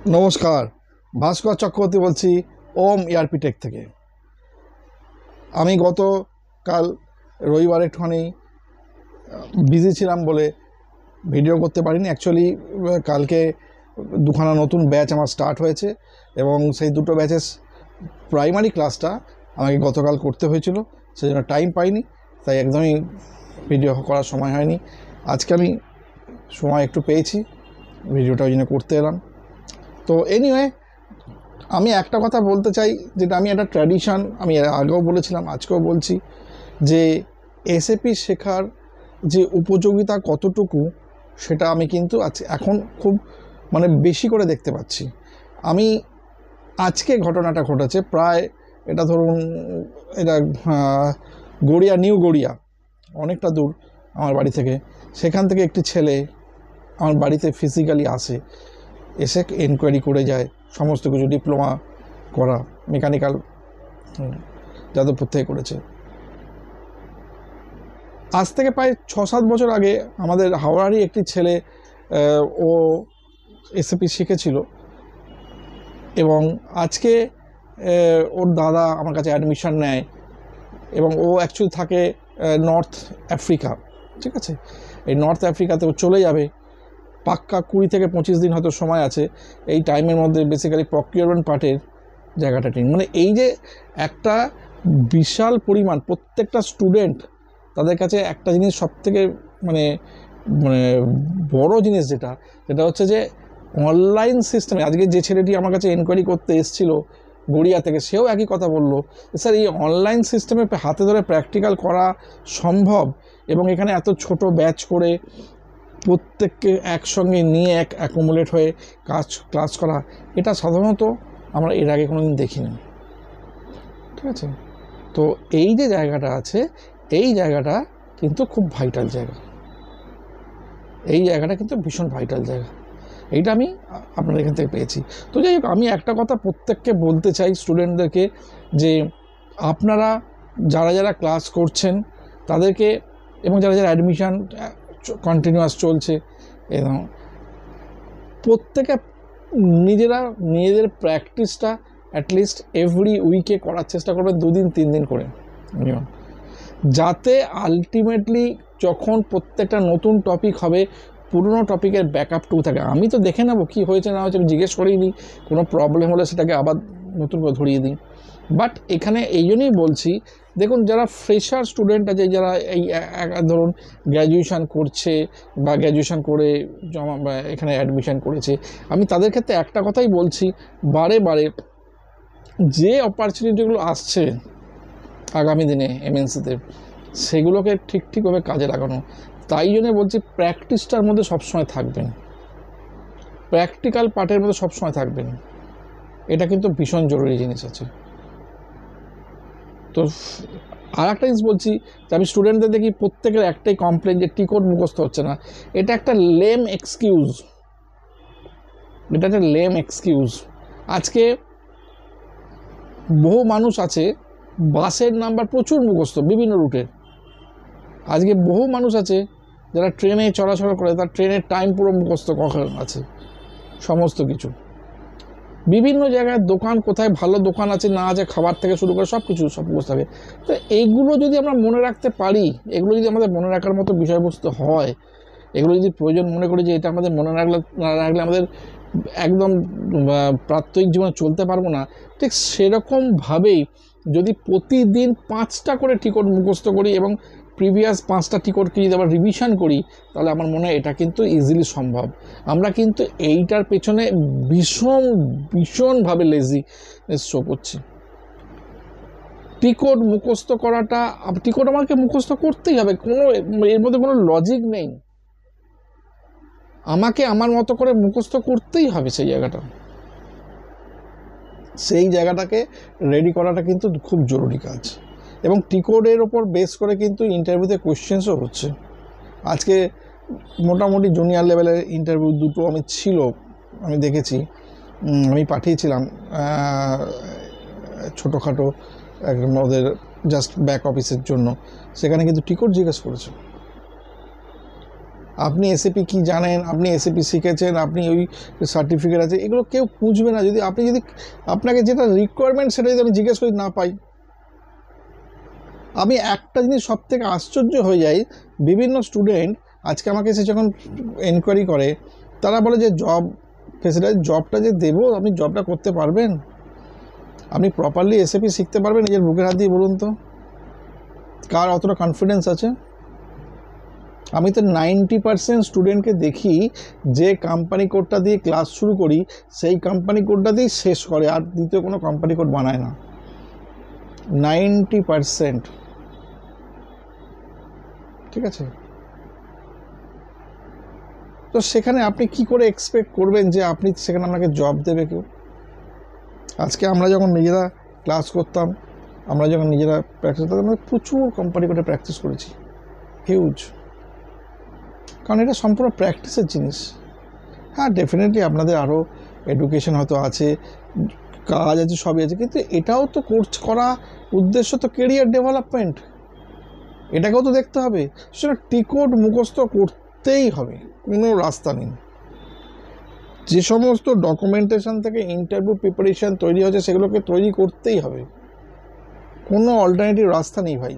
নমস্কার, ভাস্কর চক্রবর্তী বলছি ওম ERP take থেকে। আমি গতকাল রবিবার একটুখানি বিজি ছিলাম বলে ভিডিও করতে পারিনি। অ্যাকচুয়ালি কালকে দুখানা নতুন ব্যাচ আমার স্টার্ট হয়েছে এবং সেই দুটো ব্যাচের প্রাইমারি ক্লাসটা আমাকে গতকাল করতে হয়েছিল, সেই জন্য টাইম পাইনি, তাই একদমই ভিডিও করার সময় হয়নি। আজকে আমি সময় একটু পেয়েছি, ভিডিওটা ওই জন্য করতে এলাম। তো এনিওয়ে, আমি একটা কথা বলতে চাই, যেটা আমি একটা ট্র্যাডিশন, আমি আগেও বলেছিলাম, আজকেও বলছি, যে SAP শেখার যে উপযোগিতা কতটুকু সেটা আমি কিন্তু এখন খুব বেশি করে দেখতে পাচ্ছি। আমি আজকে ঘটনাটা ঘটেছে, প্রায় এটা ধরুন, এটা গড়িয়া, নিউ গড়িয়া, অনেকটা দূর আমার বাড়ি থেকে। সেখান থেকে একটি ছেলে আমার বাড়িতে ফিজিক্যালি আসে, এসে এনকোয়ারি করে যায়, সমস্ত কিছু ডিপ্লোমা করা, মেকানিক্যাল যাদবপুর থেকে করেছে। আজ থেকে প্রায় 6-7 বছর আগে আমাদের হাওড়ারই একটি ছেলে, ও SAP শিখেছিল এবং আজকে ওর দাদা আমার কাছে অ্যাডমিশন নেয় এবং ও অ্যাকচুয়ালি থাকে নর্থ আফ্রিকা। ঠিক আছে, এই নর্থ আফ্রিকাতে ও চলে যাবে, পাক্কা 20 থেকে 25 দিন হয়তো সময় আছে। এই টাইমের মধ্যে বেসিক্যালি প্রকিউরমেন্ট পার্টের জায়গাটা ঠিক, এই যে একটা বিশাল পরিমাণ, প্রত্যেকটা স্টুডেন্ট, তাদের কাছে একটা জিনিস সবথেকে বড় জিনিস যেটা হচ্ছে যে অনলাইন সিস্টেমে। আজকে যে ছেলেটি আমার কাছে এনকোয়ারি করতে এসেছিল গড়িয়া থেকে, সেও একই কথা বললো, স্যার এই অনলাইন সিস্টেমে হাতে ধরে প্র্যাকটিক্যাল করা সম্ভব এবং এখানে এত ছোট ব্যাচ করে প্রত্যেককে একসঙ্গে নিয়ে অ্যাকুমুলেট হয়ে ক্লাস করা, এটা সাধারণত আমরা এর আগে কোনোদিন দেখিনি। ঠিক আছে, তো এই যে জায়গাটা আছে, এই জায়গাটা কিন্তু খুব ভাইটাল জায়গা, এই জায়গাটা কিন্তু ভীষণ ভাইটাল জায়গা। এইটা আমি আপনাদের এখান থেকে পেয়েছি। তো যাই হোক, আমি একটা কথা প্রত্যেককে বলতে চাই, স্টুডেন্টদেরকে, যে আপনারা যারা যারা ক্লাস করছেন তাদেরকে, এবং যারা যারা অ্যাডমিশান কন্টিনিউয়াস চলছে, এবং প্রত্যেকে নিজেদের প্র্যাকটিসটা অ্যাটলিস্ট এভরি উইকে করার চেষ্টা করবেন, 2 দিন 3 দিন করে মিনিমাম, যাতে আলটিমেটলি যখন প্রত্যেকটা নতুন টপিক হবে পুরনো টপিকের ব্যাকআপটুকু থাকে। আমি তো দেখে নেবো কী হয়েছে না হয়েছে, আমি জিজ্ঞেস করেই নিই, কোনো প্রবলেম হলে সেটাকে আবার নতুন করে ধরিয়ে দিই। বাট এখানে এই জন্যই বলছি, দেখুন, যারা ফ্রেশার স্টুডেন্ট আছে, যারা এই ধরুন গ্র্যাজুয়েশান করছে বা গ্র্যাজুয়েশান করে এখানে অ্যাডমিশান করেছে, আমি তাদের ক্ষেত্রে একটা কথাই বলছি, বারে বারে যে অপরচুনিটিগুলো আসছে আগামী দিনে MNCতে, সেগুলোকে ঠিকভাবে কাজে লাগানো। তাই জন্য বলছি, প্র্যাকটিসটার মধ্যে সবসময় থাকবেন, প্র্যাকটিক্যাল পার্টের মধ্যে সবসময় থাকবেন, এটা কিন্তু ভীষণ জরুরি জিনিস আছে। তো আর একটা জিনিস বলছি, যে আমি স্টুডেন্টদের দেখি প্রত্যেকের একটাই কমপ্লেন, যে টিকট মুখস্থ হচ্ছে না। এটা একটা লেম এক্সকিউজ, এটা একটা লেম এক্সকিউজ। আজকে বহু মানুষ আছে, বাসের নাম্বার প্রচুর মুখস্থ বিভিন্ন রুটের। আজকে বহু মানুষ আছে যারা ট্রেনে চলাচল করে, তার ট্রেনের টাইম পুরো মুখস্থ কখন আছে, সমস্ত কিছু। বিভিন্ন জায়গায় দোকান, কোথায় ভালো দোকান আছে না আছে, খাবার থেকে শুরু করে সব কিছু সব মুখস্থ থাকে। তো এইগুলো যদি আমরা মনে রাখতে পারি, এগুলো যদি আমাদের মনে রাখার মতো বিষয়বস্তু হয়, এগুলো যদি প্রয়োজন মনে করি যে এটা আমাদের মনে রাখলে আমাদের একদম প্রাত্যহিক জীবনে চলতে পারবো না, ঠিক সেরকমভাবেই যদি প্রতিদিন 5টা করে টিকট মুখস্থ করি এবং প্রিভিয়াস 5টা টিকটকে যদি আবার রিভিশন করি, তাহলে আমার মনে হয় এটা কিন্তু ইজিলি সম্ভব। আমরা কিন্তু এইটার পেছনে ভীষণভাবে লেজিনেস শো করছি। টিকট মুখস্থ করাটা, টিকট আমাকে মুখস্থ করতেই হবে, এর মধ্যে কোনো লজিক নেই, আমাকে আমার মতো করে মুখস্থ করতেই হবে সেই জায়গাটাকে রেডি করাটা কিন্তু খুব জরুরি কাজ। এবং টিকটের ওপর বেস করে কিন্তু ইন্টারভিউতে কোয়েশ্চেন্সও হচ্ছে। আজকে মোটামুটি জুনিয়র লেভেলের ইন্টারভিউ দুটো আমি দেখেছি, আমি পাঠিয়েছিলাম ছোটোখাটো একদম ওদের জাস্ট ব্যাক অফিসের জন্য, সেখানে কিন্তু টিকট জিজ্ঞেস করেছে। আপনি এসএপি কি জানেন, আপনি এসএপি শিখেছেন, আপনি ওই সার্টিফিকেট আছে, এগুলো কেউ খুঁজবে না যদি আপনাকে যেটা রিকোয়ারমেন্ট সেটা যদি আমি জিজ্ঞেস করি না পাই। আমি একটা জিনিস সব থেকে আশ্চর্য হয়ে যাই, বিভিন্ন স্টুডেন্ট আজকে আমাকে এসে যখন এনকোয়ারি করে তারা বলে যে জব ফেসিলিটি, জবটা যে দেবো আপনি জবটা করতে পারবেন, আপনি প্রপারলি এসএপি শিখতে পারবেন? নিজের বুকের হাত দিয়ে বলুন তো, কার অতটা কনফিডেন্স আছে? আমি তো 90% স্টুডেন্টকে দেখি যে কোম্পানি কোডটা দিয়ে ক্লাস শুরু করি সেই কোম্পানি কোডটা দিয়েই শেষ করে, আর দ্বিতীয় কোনো কোম্পানি কোড বানায় না। 90%, ঠিক আছে? তো সেখানে আপনি কি করে এক্সপেক্ট করবেন যে আপনি সেখানে আপনাকে জব দেবে কেউ? আজকে আমরা যখন নিজেরা ক্লাস করতাম, আমরা যখন নিজেরা প্র্যাকটিস করতাম, আমরা প্রচুর কোম্পানি কোডে প্র্যাকটিস করেছি, হিউজ। কারণ এটা সম্পূর্ণ প্র্যাকটিসের জিনিস। হ্যাঁ, ডেফিনেটলি আপনাদের আরও এডুকেশন হয়তো আছে, কাজ আছে, সবই আছে, কিন্তু এটাও তো কোর্স করা উদ্দেশ্য তো কেরিয়ার ডেভেলপমেন্ট, এটাকেও তো দেখতে হবে। সেটা টিকট মুখস্থ করতেই হবে, কোনো রাস্তা নেই। যে সমস্ত ডকুমেন্টেশন থেকে ইন্টারভিউ প্রিপারেশন তৈরি হচ্ছে সেগুলোকে তৈরি করতেই হবে, কোনো অল্টারনেটিভ রাস্তা নেই ভাই।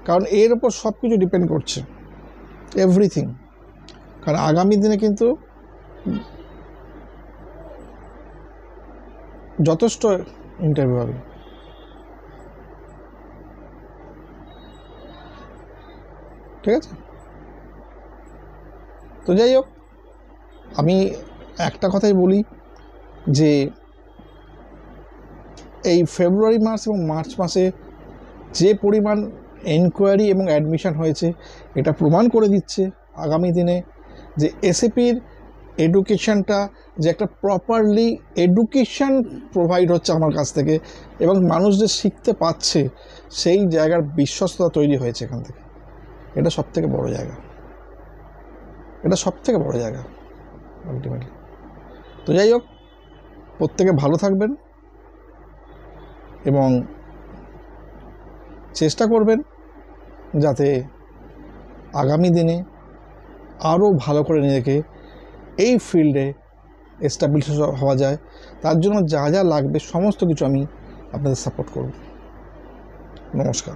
কারণ এর ওপর সব কিছু ডিপেন্ড করছে, এভরিথিং। কারণ আগামী দিনে কিন্তু যথেষ্ট ইন্টারভিউ হবে। ঠিক আছে? তো যাই হোক, আমি একটা কথাই বলি যে এই ফেব্রুয়ারি মাস এবং মার্চ মাসে যে পরিমাণ এনকোয়ারি এবং অ্যাডমিশন হয়েছে এটা প্রমাণ করে দিচ্ছে আগামী দিনে যে এসএপির এডুকেশানটা যে একটা প্রপারলি এডুকেশান প্রোভাইড হচ্ছে আমার কাছ থেকে এবং মানুষ যে শিখতে পাচ্ছে সেই জায়গার বিশ্বস্ততা তৈরি হয়েছে এখান থেকে। এটা সবথেকে বড় জায়গা, এটা সবথেকে বড় জায়গা আলটিমেটলি। তো যাই হোক, প্রত্যেকে ভালো থাকবেন এবং চেষ্টা করবেন যাতে আগামী দিনে আরও ভালো করে নিজেকে এই ফিল্ডে এস্টাবলিশ হওয়া যায়। তার জন্য যা যা লাগবে সমস্ত কিছু আমি আপনাদের সাপোর্ট করব। নমস্কার।